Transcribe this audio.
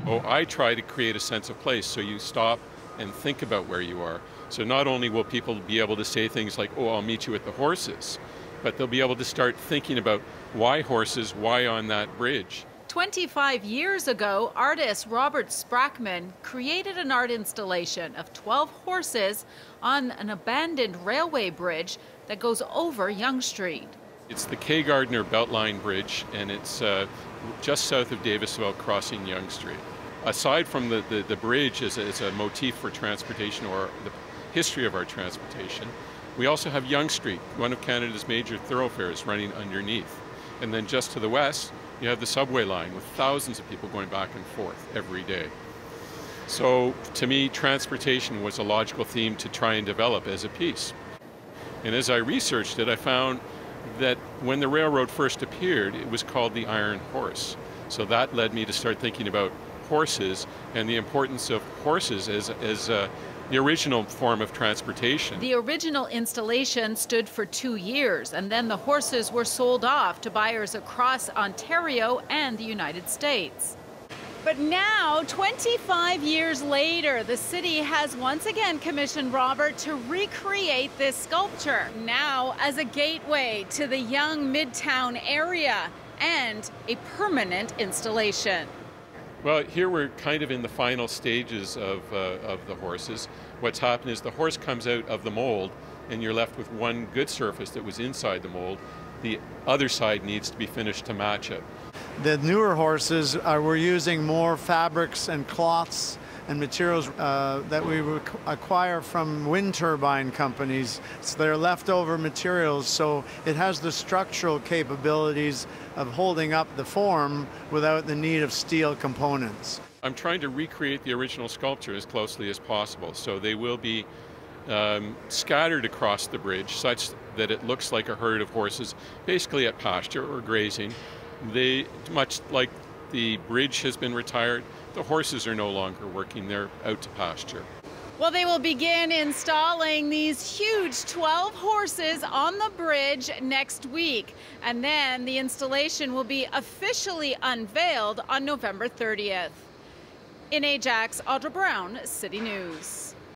Oh, I try to create a sense of place so you stop and think about where you are. So not only will people be able to say things like, oh, I'll meet you at the horses, but they'll be able to start thinking about why horses, why on that bridge. 25 years ago, artist Robert Sprackman created an art installation of 12 horses on an abandoned railway bridge that goes over Yonge Street. It's the K. Gardner Beltline Bridge, and it's just south of Davisville crossing Yonge Street. Aside from the bridge as a motif for transportation or the history of our transportation, we also have Yonge Street, one of Canada's major thoroughfares, running underneath. And then just to the west, you have the subway line with thousands of people going back and forth every day. So to me, transportation was a logical theme to try and develop as a piece. And as I researched it, I found that when the railroad first appeared, it was called the Iron Horse. So that led me to start thinking about horses and the importance of horses as the original form of transportation. The original installation stood for 2 years, and then the horses were sold off to buyers across Ontario and the United States. But now, 25 years later, the city has once again commissioned Robert to recreate this sculpture, now as a gateway to the Yonge Midtown area and a permanent installation. Well, here we're kind of in the final stages of the horses. What's happened is the horse comes out of the mold and you're left with one good surface that was inside the mold. The other side needs to be finished to match it. The newer horses we're using more fabrics and cloths and materials that we acquire from wind turbine companies. So they're leftover materials, so it has the structural capabilities of holding up the form without the need of steel components. I'm trying to recreate the original sculpture as closely as possible, so they will be scattered across the bridge such that it looks like a herd of horses basically at pasture or grazing. They, much like the bridge has been retired, the horses are no longer working, they're out to pasture. Well, they will begin installing these huge 12 horses on the bridge next week. And then the installation will be officially unveiled on November 30th. In Ajax, Audra Brown, City News.